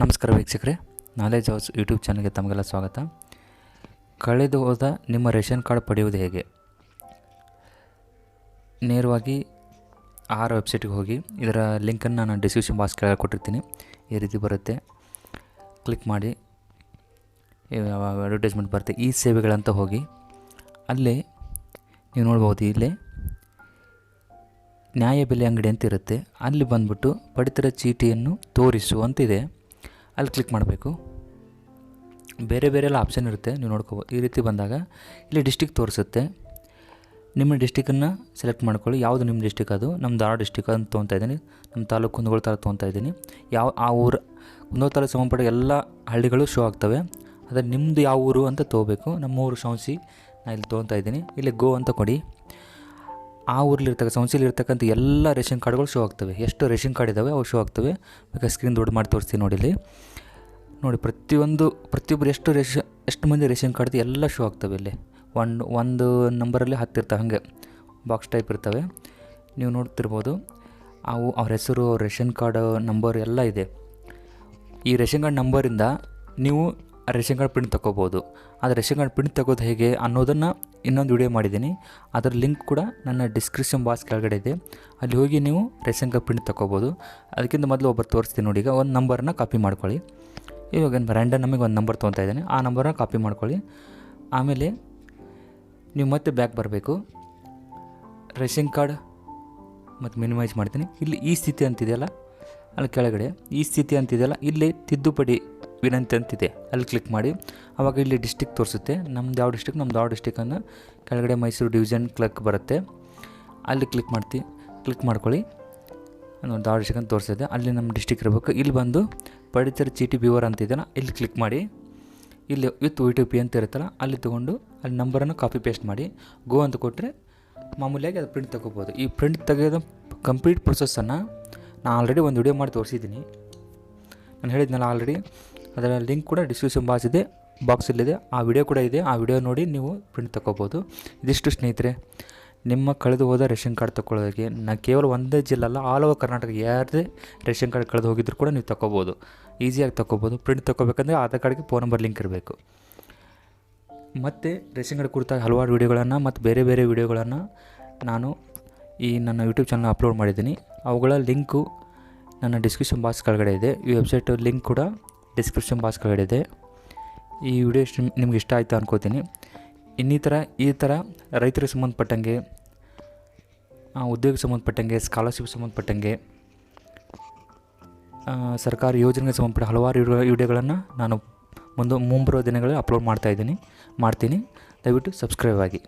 ನಮಸ್ಕಾರ ವೀಕ್ಷಕರೇ, knowledge house YouTube ಚಾನಲ್ಗೆ ತಮಗೆಲ್ಲ ಸ್ವಾಗತ. ಕಳೆದು ಹೋದ ನಿಮ್ಮ ರೇಷನ್ ಕಾರ್ಡ್ ಪಡೆಯುವುದು ಹೇಗೆ? ನೇರವಾಗಿ ಆಹಾರ ವೆಬ್ಸೈಟ್ಗೆ ಹೋಗಿ ಇದರ ಲಿಂಕನ್ನು ನಾನು ಡಿಸ್ಕ್ರಿಪ್ಷನ್ ಬಾಕ್ಸ್ ಕೆಳಗೆ ಕೊಟ್ಟಿರ್ತೀನಿ. ಈ ರೀತಿ ಬರುತ್ತೆ, ಕ್ಲಿಕ್ ಮಾಡಿ. ಅಡ್ವರ್ಟೈಸ್ಮೆಂಟ್ ಬರುತ್ತೆ. ಈ ಸೇವೆಗಳಂತ ಹೋಗಿ ಅಲ್ಲಿ ನೀವು ನೋಡ್ಬೋದು. ಇಲ್ಲೇ ನ್ಯಾಯಬೆಲೆ ಅಂಗಡಿ ಅಂತ ಇರುತ್ತೆ. ಅಲ್ಲಿ ಬಂದ್ಬಿಟ್ಟು ಪಡಿತರ ಚೀಟಿಯನ್ನು ತೋರಿಸು ಅಂತಿದೆ. ಅಲ್ಲಿ ಕ್ಲಿಕ್ ಮಾಡಬೇಕು. ಬೇರೆ ಬೇರೆ ಎಲ್ಲ ಆಪ್ಷನ್ ಇರುತ್ತೆ, ನೀವು ನೋಡ್ಕೋಬೋದು. ಈ ರೀತಿ ಬಂದಾಗ ಇಲ್ಲಿ ಡಿಸ್ಟಿಕ್ ತೋರಿಸುತ್ತೆ. ನಿಮ್ಮ ಡಿಸ್ಟಿಕನ್ನು ಸೆಲೆಕ್ಟ್ ಮಾಡ್ಕೊಳ್ಳಿ. ಯಾವುದು ನಿಮ್ಮ ಡಿಸ್ಟಿಕ್, ಅದು ನಮ್ಮ ಧಾರವಾಡ ಡಿಸ್ಟಿಕ್ ಅಂತ ತೊಗೊತಾ ಇದ್ದೀನಿ. ನಮ್ಮ ತಾಲೂಕು ಕುಂದಗೋಳ ತಾಲೂಕು ತೊಗೊತಾ ಇದ್ದೀನಿ. ಆ ಊರು ಕುಂದಗೋಳ ತಾಲೂಕು ಸಂಬಂಧಪಟ್ಟ ಎಲ್ಲ ಹಳ್ಳಿಗಳು ಶೋ ಆಗ್ತವೆ. ಅದೇ ನಿಮ್ಮದು ಯಾವ ಊರು ಅಂತ ತೊಗೋಬೇಕು. ನಮ್ಮ ಊರು ಸೌಂಸಿ, ನಾನು ಇಲ್ಲಿ ತೊಗೊತಾ ಇದ್ದೀನಿ. ಇಲ್ಲಿ ಗೋ ಅಂತ ಕೊಡಿ. ಆ ಸೌಂಸಿಲಿರ್ತಕ್ಕಂಥ ಎಲ್ಲ ರೇಷನ್ ಕಾರ್ಡ್ಗಳು ಶೋ ಆಗ್ತವೆ. ಎಷ್ಟು ರೇಷನ್ ಕಾರ್ಡ್ ಇದ್ದಾವೆ ಅವು ಶೋ ಆಗ್ತವೆ. ಬೇಕಾದ್ರೆ ಸ್ಕ್ರೀನ್ ದೊಡ್ಡ ಮಾಡಿ ತೋರಿಸ್ತೀನಿ ನೋಡಿ. ಇಲ್ಲಿ ನೋಡಿ, ಪ್ರತಿಯೊಬ್ಬರು ಎಷ್ಟು ಮಂದಿ ರೇಷನ್ ಕಾರ್ಡ್ ಎಲ್ಲ ಶೋ ಆಗ್ತವೆ. ಇಲ್ಲಿ ಒಂದು ನಂಬರಲ್ಲಿ 10 ಇರ್ತವೆ, ಹಾಗೆ ಬಾಕ್ಸ್ ಟೈಪ್ ಇರ್ತವೆ. ನೀವು ನೋಡ್ತಿರ್ಬೋದು. ಅವ್ರ ಹೆಸರು, ಅವ್ರ ರೇಷನ್ ಕಾರ್ಡ್ ನಂಬರ್ ಎಲ್ಲ ಇದೆ. ಈ ರೇಷನ್ ಕಾರ್ಡ್ ನಂಬರಿಂದ ನೀವು ರೇಷನ್ ಕಾರ್ಡ್ ಪ್ರಿಂಟ್ ತೊಗೋಬೋದು. ಆದರೆ ರೇಷನ್ ಕಾರ್ಡ್ ಪ್ರಿಂಟ್ ತೆಗೋದು ಹೇಗೆ ಅನ್ನೋದನ್ನು ಇನ್ನೊಂದು ವಿಡಿಯೋ ಮಾಡಿದ್ದೀನಿ. ಅದರ ಲಿಂಕ್ ಕೂಡ ನನ್ನ ಡಿಸ್ಕ್ರಿಪ್ಷನ್ ಬಾಕ್ಸ್ ಕೆಳಗಡೆ ಇದೆ. ಅಲ್ಲಿ ಹೋಗಿ ನೀವು ರೇಷನ್ ಕಾರ್ಡ್ ಪ್ರಿಂಟ್ ತೊಗೋಬೋದು. ಅದಕ್ಕಿಂತ ಮೊದಲು ಒಬ್ಬರು ತೋರಿಸ್ತೀನಿ ನೋಡಿ. ಈಗ ಒಂದು ನಂಬರನ್ನ ಕಾಪಿ ಮಾಡ್ಕೊಳ್ಳಿ. ಇವಾಗ ರ್ಯಾಂಡಮ್ ನಮಗೆ ಒಂದು ನಂಬರ್ ತೊಗೊತಾ ಇದ್ದೀನಿ. ಆ ನಂಬರನ್ನ ಕಾಪಿ ಮಾಡ್ಕೊಳ್ಳಿ. ಆಮೇಲೆ ನೀವು ಮತ್ತೆ ಬ್ಯಾಕ್ ಬರಬೇಕು. ರೇಷನ್ ಕಾರ್ಡ್ ಮತ್ತು ಮಿನಿಮೈಸ್ ಮಾಡ್ತೀನಿ. ಇಲ್ಲಿ ಈ ಸ್ಥಿತಿ ಅಂತಿದೆಯಲ್ಲ, ಅಲ್ಲಿ ಕೆಳಗಡೆ ಈ ಸ್ಥಿತಿ ಅಂತಿದೆಯಲ್ಲ, ಇಲ್ಲಿ ತಿದ್ದುಪಡಿ ವಿನಂತಿ ಅಂತಿದೆ. ಅಲ್ಲಿ ಕ್ಲಿಕ್ ಮಾಡಿ. ಆವಾಗ ಇಲ್ಲಿ ಡಿಸ್ಟಿಕ್ ತೋರಿಸುತ್ತೆ. ನಮ್ದು ಯಾವ ಡಿಸ್ಟಿಕನ್ನು ಕೆಳಗಡೆ ಮೈಸೂರು ಡಿವಿಷನ್ ಕ್ಲರ್ಕ್ ಬರುತ್ತೆ. ಅಲ್ಲಿ ಕ್ಲಿಕ್ ಮಾಡ್ಕೊಳ್ಳಿ. ಧಾರವಾಡ ಡಿಸ್ಟಿಕ್ ಅಂತ ತೋರಿಸಿದೆ. ಅಲ್ಲಿ ನಮ್ಮ ಡಿಸ್ಟಿಕ್ ಇರಬೇಕು. ಇಲ್ಲಿ ಬಂದು ಪಡಿತರ ಚೀಟಿ ವಿವರ ಅಂತಿದೆಯಲ್ಲ, ಇಲ್ಲಿ ಕ್ಲಿಕ್ ಮಾಡಿ. ಇಲ್ಲಿ ವಿತ್ OTP ಅಂತ ಇರುತ್ತಲ್ಲ, ಅಲ್ಲಿ ತೊಗೊಂಡು ಅಲ್ಲಿ ನಂಬರನ್ನು ಕಾಪಿ ಪೇಸ್ಟ್ ಮಾಡಿ ಗೋ ಅಂತ ಕೊಟ್ಟರೆ ಮಾಮೂಲಿಯಾಗಿ ಅದು ಪ್ರಿಂಟ್ ತೊಗೋಬೋದು. ಈ ಪ್ರಿಂಟ್ ತೆಗೆಯೋದು ಕಂಪ್ಲೀಟ್ ಪ್ರೊಸೆಸ್ಸನ್ನು ನಾನು ಆಲ್ರೆಡಿ ಒಂದು ವಿಡಿಯೋ ಮಾಡಿ ತೋರಿಸಿದ್ದೀನಿ. ನಾನು ಹೇಳಿದ್ನಲ್ಲ ಆಲ್ರೆಡಿ. ಅದರ ಲಿಂಕ್ ಕೂಡ ಡಿಸ್ಕ್ರಿಪ್ಷನ್ ಬಾಕ್ಸಲ್ಲಿದೆ. ಆ ವಿಡಿಯೋ ಕೂಡ ಇದೆ. ಆ ವಿಡಿಯೋ ನೋಡಿ ನೀವು ಪ್ರಿಂಟ್ ತೊಗೋಬೋದು. ಇದಿಷ್ಟು ಸ್ನೇಹಿತರೆ, ನಿಮ್ಮ ಕಳೆದು ಹೋದ ರೇಷನ್ ಕಾರ್ಡ್ ತೊಗೊಳ್ಳೋದಕ್ಕೆ ಕೇವಲ ಒಂದೇ ಜಿಲ್ಲೆ ಅಲ್ಲ, ಆಲ್ ಓವರ್ ಕರ್ನಾಟಕ ಯಾರದೇ ರೇಷನ್ ಕಾರ್ಡ್ ಕಳೆದು ಹೋಗಿದ್ರು ಕೂಡ ನೀವು ತೊಗೋಬೋದು. ಈಸಿಯಾಗಿ ತೊಗೋಬೋದು. ಪ್ರಿಂಟ್ ತೊಗೋಬೇಕಂದ್ರೆ ಆಧಾರ್ ಕಾರ್ಡ್ಗೆ ಫೋನ್ ನಂಬರ್ ಲಿಂಕ್ ಇರಬೇಕು. ಮತ್ತು ರೇಷನ್ ಕಾರ್ಡ್ ಕುರಿತಾಗಿ ಹಲವಾರು ವೀಡಿಯೋಗಳನ್ನು ಮತ್ತು ಬೇರೆ ಬೇರೆ ವೀಡಿಯೋಗಳನ್ನು ನಾನು ಈ ನನ್ನ ಯೂಟ್ಯೂಬ್ ಚಾನಲ್ ಅಪ್ಲೋಡ್ ಮಾಡಿದ್ದೀನಿ. ಅವುಗಳ ಲಿಂಕು ನನ್ನ ಡಿಸ್ಕ್ರಿಪ್ಷನ್ ಬಾಕ್ಸ್ ಕೆಳಗಡೆ ಇದೆ. ಈ ವೆಬ್ಸೈಟ್ ಲಿಂಕ್ ಕೂಡ ಡಿಸ್ಕ್ರಿಪ್ಷನ್ ಬಾಕ್ಸ್ ಕೆಳಗಡೆ ಇದೆ. ಈ ವಿಡಿಯೋ ನಿಮ್ಗೆ ಇಷ್ಟ ಆಯಿತು ಅನ್ಕೋತೀನಿ. ಈ ಥರ ರೈತರಿಗೆ ಸಂಬಂಧಪಟ್ಟಂಗೆ, ಉದ್ಯೋಗಕ್ಕೆ ಸಂಬಂಧಪಟ್ಟಂಗೆ, ಸ್ಕಾಲರ್ಶಿಪ್ ಸಂಬಂಧಪಟ್ಟಂಗೆ, ಸರ್ಕಾರಿ ಯೋಜನೆಗೆ ಸಂಬಂಧಪಟ್ಟ ಹಲವಾರು ವಿಡಿಯೋಗಳನ್ನು ನಾನು ಮುಂಬರುವ ದಿನಗಳಲ್ಲಿ ಅಪ್ಲೋಡ್ ಮಾಡ್ತೀನಿ. ದಯವಿಟ್ಟು ಸಬ್ಸ್ಕ್ರೈಬ್ ಆಗಿ.